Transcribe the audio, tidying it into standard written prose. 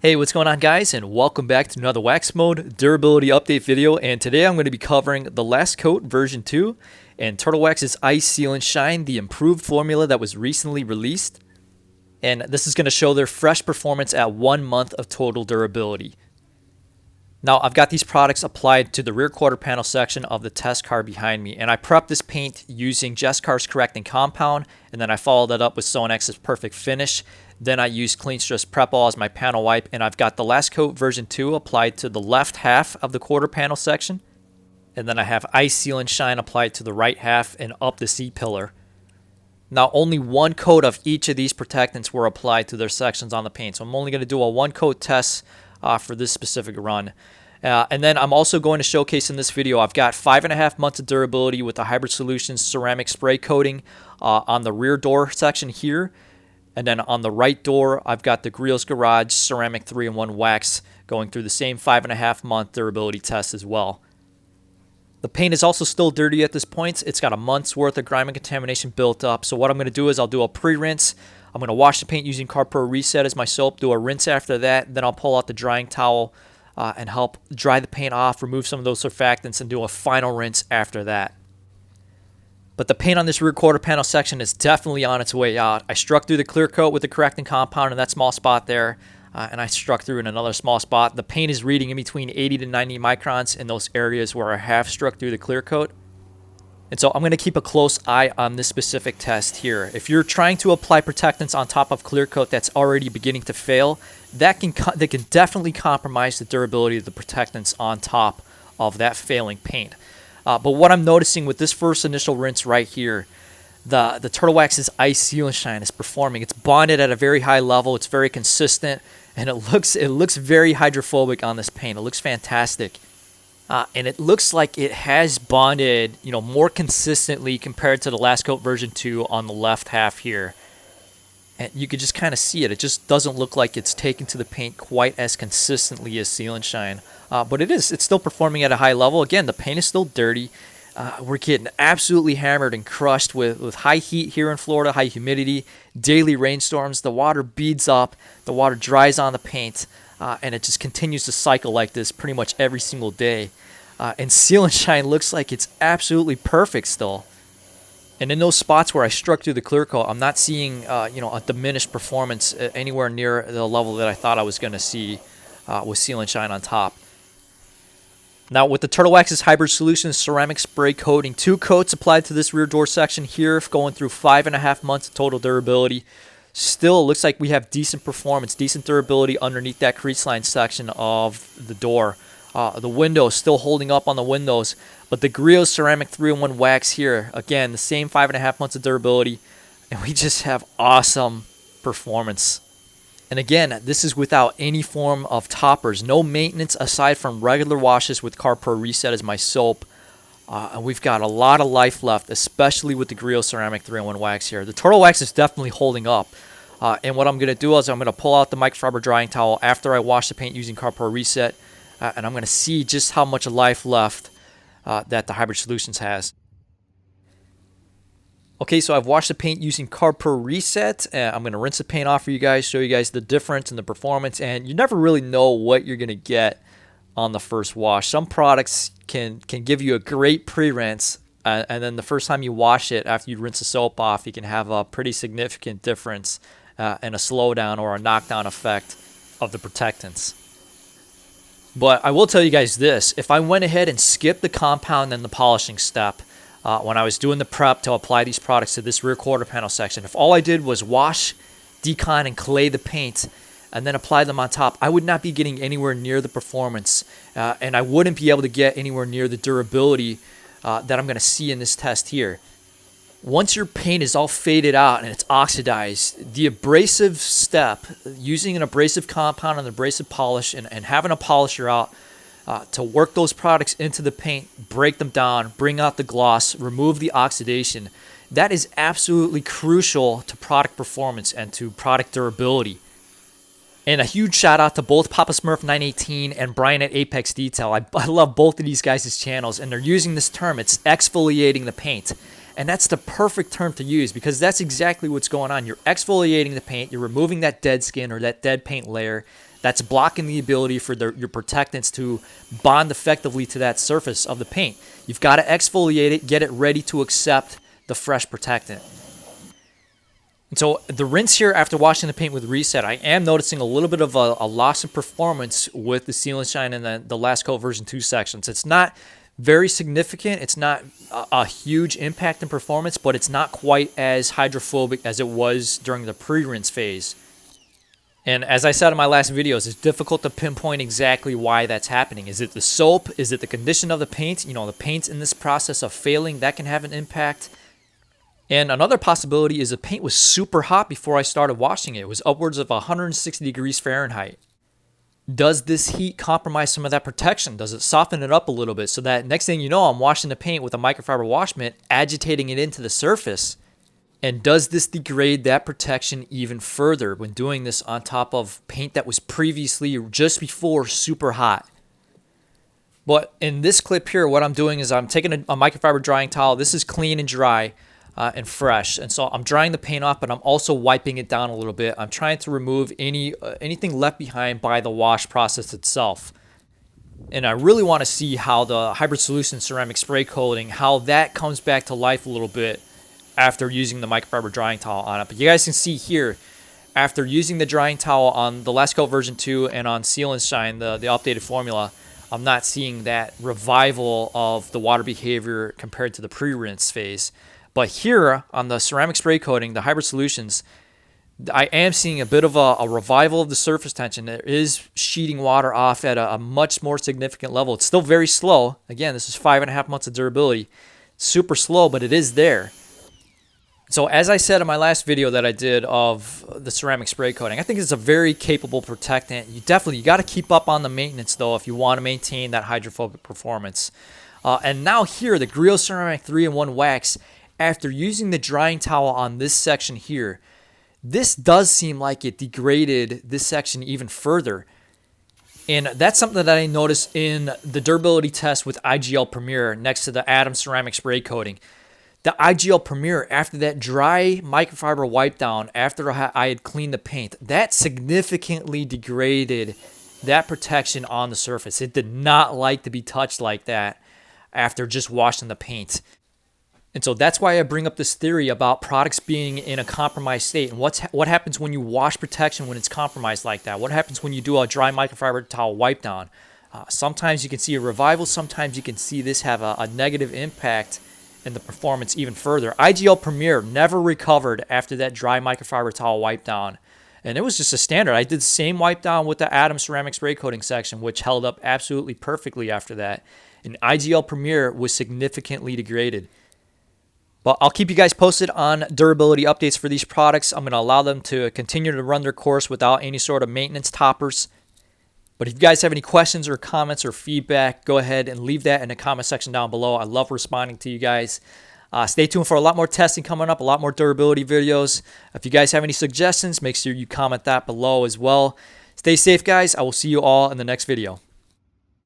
Hey, what's going on, guys, and welcome back to another WaxMode durability update video. And today I'm going to be covering the last coat version 2 and Turtle Wax's Ice Seal and Shine, the improved formula that was recently released. And this is going to show their fresh performance at 1 month of total durability. Now, I've got these products applied to the rear quarter panel section of the test car behind me, and I prepped this paint using Jescar's Correcting Compound, and then I followed that up with Sonax's Perfect Finish. Then I used Clean Stress Prep All as my panel wipe, and I've got the last coat version 2 applied to the left half of the quarter panel section, and then I have Ice Seal and Shine applied to the right half and up the C-pillar. Now, only one coat of each of these protectants were applied to their sections on the paint, so I'm only going to do a one coat test for this specific run. And then I'm also going to showcase in this video, I've got 5.5 months of durability with the Hybrid Solutions ceramic spray coating on the rear door section here. And then on the right door, I've got the Griot's Garage ceramic 3-in-1 wax going through the same 5.5 month durability test as well. The paint is also still dirty at this point. It's got a month's worth of grime and contamination built up. So what I'm going to do is I'll do a pre-rinse. I'm going to wash the paint using CarPro Reset as my soap, do a rinse after that. Then I'll pull out the drying towel and help dry the paint off, remove some of those surfactants, and do a final rinse after that. But the paint on this rear quarter panel section is definitely on its way out. I struck through the clear coat with the correcting compound in that small spot there, and I struck through in another small spot. The paint is reading in between 80 to 90 microns in those areas where I have struck through the clear coat. And so I'm going to keep a close eye on this specific test here. If you're trying to apply protectants on top of clear coat that's already beginning to fail, that can definitely compromise the durability of the protectants on top of that failing paint. But what I'm noticing with this first initial rinse right here, the Turtle Wax's Ice Seal and Shine is performing. It's bonded at a very high level. It's very consistent, and it looks very hydrophobic on this paint. It looks fantastic. And it looks like it has bonded, more consistently compared to the last coat version 2 on the left half here. And you could just kind of see it. It just doesn't look like it's taken to the paint quite as consistently as Seal and Shine. But it is. It's still performing at a high level. Again, the paint is still dirty. We're getting absolutely hammered and crushed with high heat here in Florida, high humidity, daily rainstorms. The water beads up. The water dries on the paint. And it just continues to cycle like this pretty much every single day. And Seal and Shine looks like it's absolutely perfect still. And in those spots where I struck through the clear coat, I'm not seeing a diminished performance anywhere near the level that I thought I was going to see with Seal and Shine on top. Now, with the Turtle Wax's Hybrid Solutions ceramic spray coating, 2 coats applied to this rear door section here, going through 5.5 months of total durability. Still looks like we have decent performance, decent durability underneath that crease line section of the door. The window still holding up on the windows, but the Griot ceramic 3-in-1 wax here, again, the same 5.5 months of durability, and we just have awesome performance. And again, this is without any form of toppers, no maintenance aside from regular washes with CarPro Reset as my soap. And we've got a lot of life left, especially with the Griot ceramic 3-in-1 wax here. The Turtle Wax is definitely holding up. And what I'm going to do is I'm going to pull out the microfiber drying towel after I wash the paint using CarPro Reset. And I'm going to see just how much life left that the Hybrid Solutions has. Okay, so I've washed the paint using CarPro Reset. I'm going to rinse the paint off for you guys, show you guys the difference in the performance. And you never really know what you're going to get on the first wash. Some products can give you a great pre-rinse, and then the first time you wash it after you rinse the soap off, you can have a pretty significant difference and a slowdown or a knockdown effect of the protectants. But I will tell you guys this, if I went ahead and skipped the compound and the polishing step when I was doing the prep to apply these products to this rear quarter panel section, if all I did was wash, decon, and clay the paint and then apply them on top, I would not be getting anywhere near the performance, and I wouldn't be able to get anywhere near the durability that I'm going to see in this test here. Once your paint is all faded out and it's oxidized, the abrasive step, using an abrasive compound and abrasive polish and having a polisher out to work those products into the paint, break them down, bring out the gloss, remove the oxidation, that is absolutely crucial to product performance and to product durability. And a huge shout out to both Papa Smurf 918 and Brian at Apex Detail. I love both of these guys' channels, and they're using this term. It's exfoliating the paint. And that's the perfect term to use because that's exactly what's going on. You're exfoliating the paint. You're removing that dead skin or that dead paint layer That's blocking the ability for your protectants to bond effectively to that surface of the paint. You've got to exfoliate it, get it ready to accept the fresh protectant. And so the rinse here after washing the paint with Reset, I am noticing a little bit of a loss in performance with the Seal and Shine in the last coat version 2 sections. It's not very significant. It's not a huge impact in performance, but it's not quite as hydrophobic as it was during the pre-rinse phase. And as I said in my last videos, it's difficult to pinpoint exactly why that's happening. Is it the soap? Is it the condition of the paint? You know, the paint's in this process of failing. That can have an impact. And another possibility is the paint was super hot before I started washing it. It was upwards of 160 degrees Fahrenheit. Does this heat compromise some of that protection? Does it soften it up a little bit so that next thing you know, I'm washing the paint with a microfiber wash mitt, agitating it into the surface? And does this degrade that protection even further when doing this on top of paint that was previously, just before, super hot? But in this clip here, what I'm doing is I'm taking a microfiber drying towel. This is clean and dry and fresh. And so I'm drying the paint off, but I'm also wiping it down a little bit. I'm trying to remove anything left behind by the wash process itself. And I really want to see how the Hybrid Solution ceramic spray coating, how that comes back to life a little bit after using the microfiber drying towel on it. But you guys can see here, after using the drying towel on the last coat version 2 and on Seal and Shine, the updated formula, I'm not seeing that revival of the water behavior compared to the pre-rinse phase. But here on the ceramic spray coating, the Hybrid Solutions, I am seeing a bit of a revival of the surface tension. There is sheeting water off at a much more significant level. It's still very slow. Again, this is 5.5 months of durability. Super slow, but it is there. So as I said in my last video that I did of the ceramic spray coating, I think it's a very capable protectant. You got to keep up on the maintenance though if you want to maintain that hydrophobic performance. And now here, the Griot Ceramic 3-in-1 Wax, after using the drying towel on this section here, this does seem like it degraded this section even further. And that's something that I noticed in the durability test with IGL Premier next to the Atom ceramic spray coating. The IGL Premier, after that dry microfiber wipe down, after I had cleaned the paint, that significantly degraded that protection on the surface. It did not like to be touched like that after just washing the paint. And so that's why I bring up this theory about products being in a compromised state. And what happens when you wash protection when it's compromised like that? What happens when you do a dry microfiber towel wipe down? Sometimes you can see a revival. Sometimes you can see this have a negative impact in the performance even further. IGL Premier never recovered after that dry microfiber towel wipe down. And it was just a standard. I did the same wipe down with the Atom ceramic spray coating section, which held up absolutely perfectly after that. And IGL Premier was significantly degraded. But I'll keep you guys posted on durability updates for these products. I'm going to allow them to continue to run their course without any sort of maintenance toppers. But if you guys have any questions or comments or feedback, go ahead and leave that in the comment section down below. I love responding to you guys. Stay tuned for a lot more testing coming up, a lot more durability videos. If you guys have any suggestions, make sure you comment that below as well. Stay safe, guys. I will see you all in the next video.